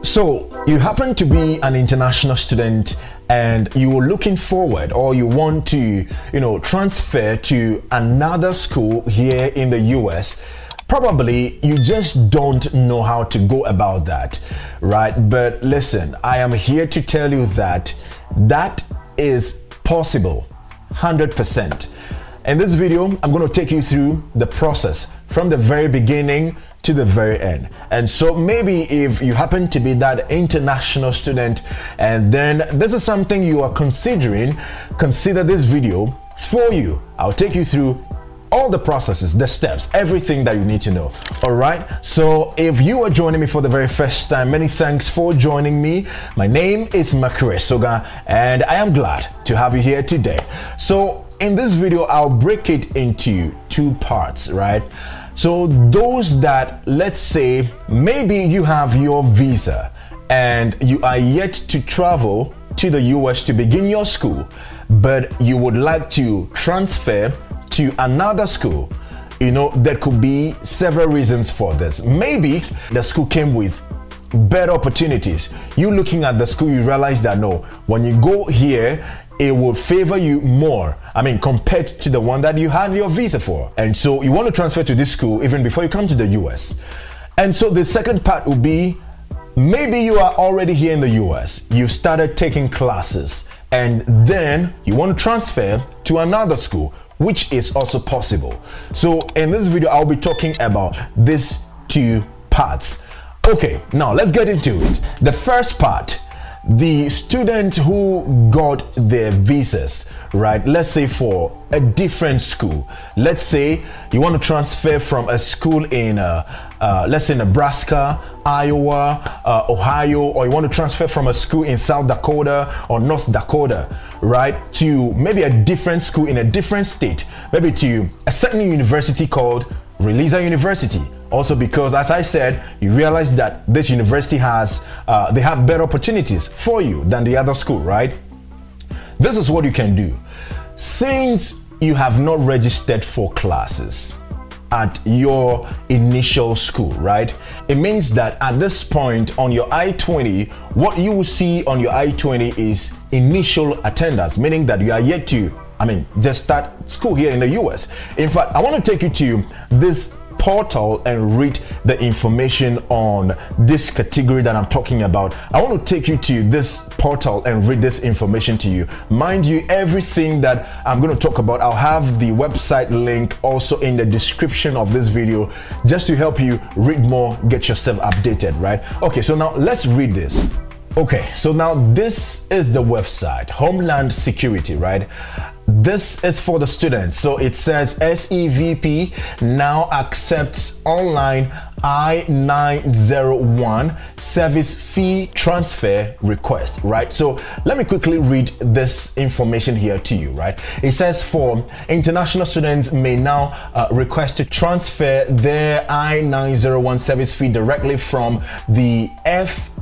So you happen to be an international student and you are looking forward, or you want to, transfer to another school here in the US. Probably you just don't know how to go about that, right? But listen, I am here to tell you that that is possible, 100%. In this video, I'm going to take you through the process from the very beginning to the very end. And so maybe if you happen to be that international student and then this is something you are considering, consider this video for you. I'll take you through all the processes, the steps, everything that you need to know. All right. So if you are joining me for the very first time, many thanks for joining me. My name is Sogah, and I am glad to have you here today. So in this video, I'll break it into two parts, right? So those that, let's say, maybe you have your visa and you are yet to travel to the US to begin your school, but you would like to transfer to another school. There could be several reasons for this. Maybe the school came with better opportunities. You looking at the school, you realize that no, when you go here, it will favor you more, compared to the one that you had your visa for. And so you want to transfer to this school even before you come to the US. And so the second part will be, maybe you are already here in the US, you've started taking classes, and then you want to transfer to another school, which is also possible. So in this video, I'll be talking about these two parts. Okay, now let's get into it. The first part, the student who got their visas, right? Let's say for a different school. Let's say you want to transfer from a school in, let's say Nebraska, Iowa, Ohio, or you want to transfer from a school in South Dakota or North Dakota, right? To maybe a different school in a different state, maybe to a certain university called Releaser University. Also because, as I said, you realize that this university has, they have better opportunities for you than the other school, right? This is what you can do. Since you have not registered for classes at your initial school, right? It means that at this point on your I-20, what you will see on your I-20 is initial attendance, meaning that you are yet to, just start school here in the US. In fact, I want to take you to this portal and read the information on this category that I'm talking about. I want to take you to this portal and read this information to you. Mind you, everything that I'm going to talk about, I'll have the website link also in the description of this video, just to help you read more, get yourself updated, right? Okay, so now let's read this. Okay, so now this is the website, Homeland Security, right? This is for the students. So it says SEVP now accepts online I-901 service fee transfer request, right? So let me quickly read this information here to you, right? It says for international students may now request to transfer their I-901 service fee directly from the fmjfee.com,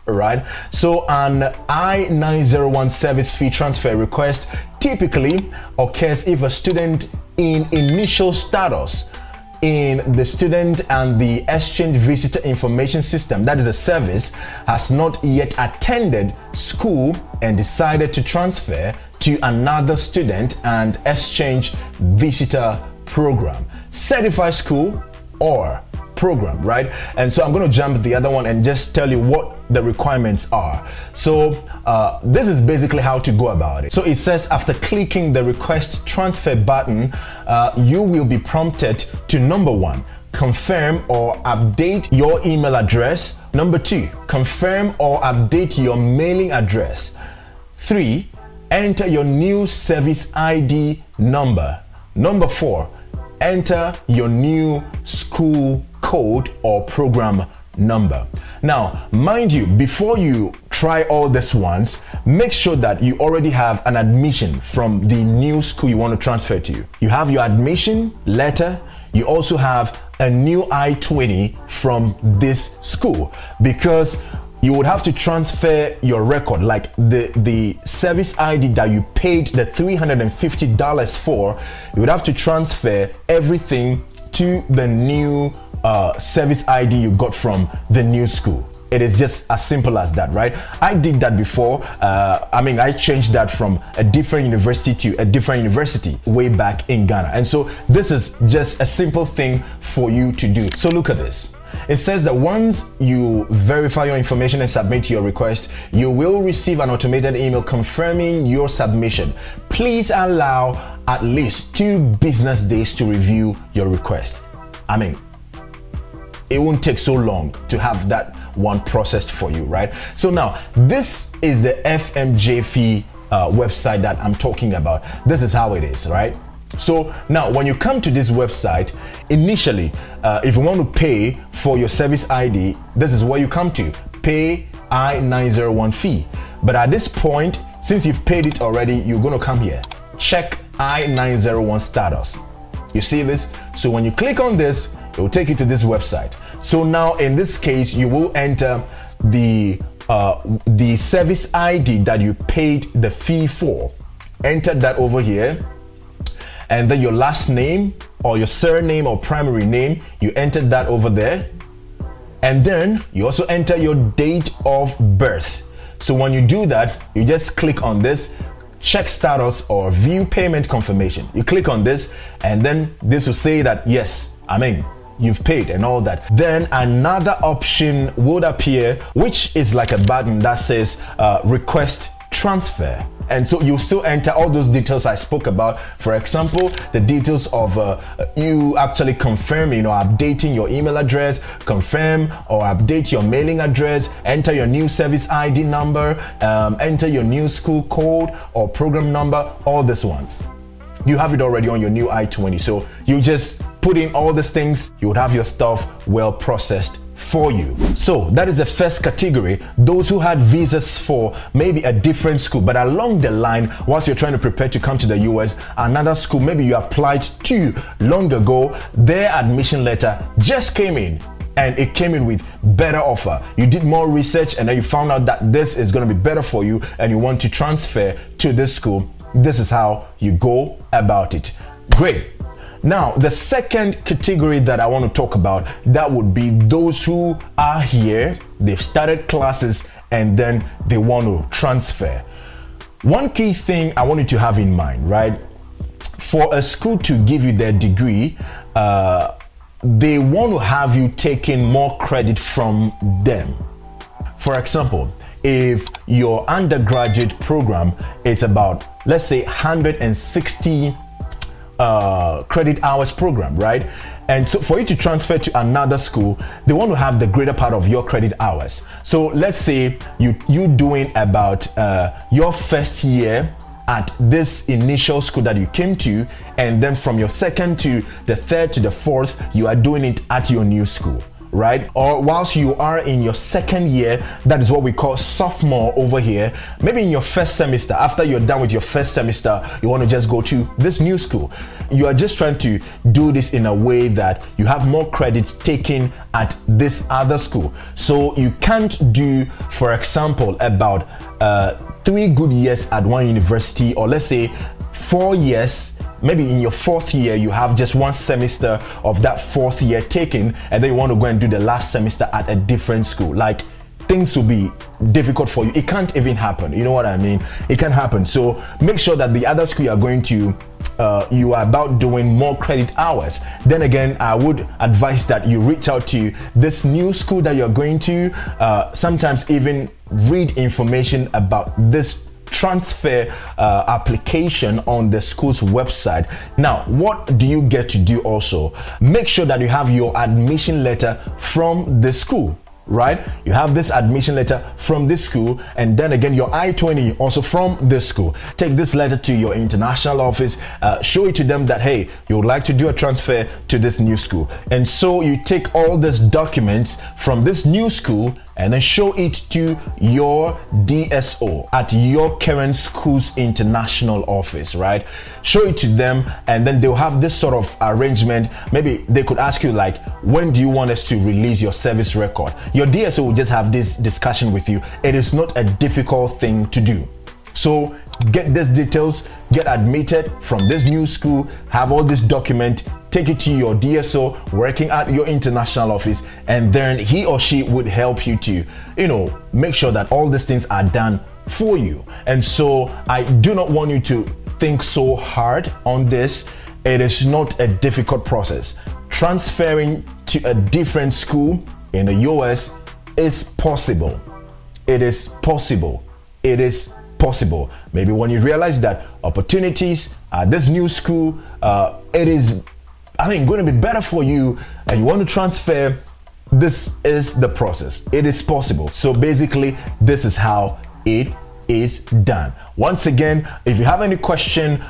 right? So an I-901 service fee transfer request typically occurs if a student in initial status in the student and the exchange visitor information system, that is a service, has not yet attended school and decided to transfer to another student and exchange visitor program, certified school or program, right? And so I'm going to jump the other one and just tell you what the requirements are. So this is basically how to go about it. So it says after clicking the request transfer button, you will be prompted to number 1, confirm or update your email address. Number 2, confirm or update your mailing address. 3, enter your new service ID number. Number 4, enter your new school code or program number. Now, mind you, before you try all this once, make sure that you already have an admission from the new school you want to transfer to. You have your admission letter. You also have a new I-20 from this school, because you would have to transfer your record, like the service ID that you paid the $350 for. You would have to transfer everything to the new service ID you got from the new school. It is just as simple as that, right? I did that before. I changed that from a different university to a different university way back in Ghana. And so this is just a simple thing for you to do. So look at this. It says that once you verify your information and submit your request, you will receive an automated email confirming your submission. Please allow at least 2 business days to review your request. It won't take so long to have that one processed for you, right? So now, this is the FMJFE website that I'm talking about. This is how it is, right? So now, when you come to this website, initially, if you want to pay for your service ID, this is where you come to, pay I-901 fee. But at this point, since you've paid it already, you're going to come here, check I-901 status. You see this? So when you click on this, it will take you to this website. So now in this case, you will enter the service ID that you paid the fee for. Enter that over here, and then your last name or your surname or primary name, you enter that over there, and then you also enter your date of birth. So when you do that, you just click on this, check status or view payment confirmation. You click on this, and then this will say that yes, you've paid and all that. Then another option would appear, which is like a button that says request transfer. And so you still enter all those details I spoke about. For example, the details of you actually confirming or updating your email address, confirm or update your mailing address, enter your new service ID number, enter your new school code or program number, all these ones. You have it already on your new I-20. So you just put in all these things, you would have your stuff well processed for you. So that is the first category, those who had visas for maybe a different school, but along the line, whilst you're trying to prepare to come to the US, another school maybe you applied to long ago, their admission letter just came in, and it came in with better offer. You did more research and then you found out that this is going to be better for you and you want to transfer to this school. This is how you go about it. Great. Now, the second category that I want to talk about, that would be those who are here, they've started classes and then they want to transfer. One key thing I want you to have in mind, right? For a school to give you their degree, they want to have you taking more credit from them. For example, if your undergraduate program, it's about, let's say, 160 credit hours program, right? And so for you to transfer to another school, they want to have the greater part of your credit hours. So let's say you doing about your first year at this initial school that you came to, and then from your second to the third to the fourth, you are doing it at your new school, right? Or whilst you are in your second year, that is what we call sophomore over here. Maybe in your first semester, after you're done with your first semester, you want to just go to this new school. You are just trying to do this in a way that you have more credit taken at this other school. So you can't do, for example, about 3 good years at one university, or let's say 4 years. Maybe in your 4th year, you have just 1 semester of that 4th year taken, and then you want to go and do the last semester at a different school. Like, things will be difficult for you. It can't even happen. You know what I mean? It can happen. So make sure that the other school you are going to, you are about doing more credit hours. Then again, I would advise that you reach out to this new school that you're going to, sometimes even read information about this transfer application on the school's website. Now, what do you get to do also? Make sure that you have your admission letter from the school, right? You have this admission letter from this school, and then again your I-20 also from this school. Take this letter to your international office, show it to them that hey, you would like to do a transfer to this new school. And so you take all these documents from this new school and then show it to your DSO at your current school's international office, right? Show it to them, and then they'll have this sort of arrangement. Maybe they could ask you like, when do you want us to release your service record? Your DSO will just have this discussion with you. It is not a difficult thing to do. So get these details, get admitted from this new school, have all this document, take it to your DSO working at your international office, and then he or she would help you to, make sure that all these things are done for you. And so I do not want you to think so hard on this. It is not a difficult process. Transferring to a different school in the US is possible. It is possible. It is possible. Maybe when you realize that opportunities at this new school, it is, going to be better for you, and you want to transfer, this is the process. It is possible. So basically, this is how it is done. Once again, if you have any question,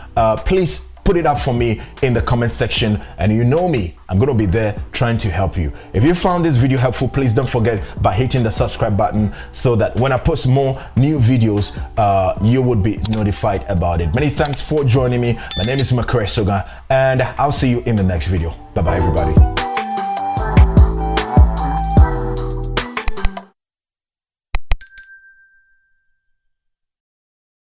please put it up for me in the comment section, and you know me, I'm going to be there trying to help you. If you found this video helpful, please don't forget by hitting the subscribe button so that when I post more new videos, you would be notified about it. Many thanks for joining me. My name is Sogah, and I'll see you in the next video. Bye bye, everybody.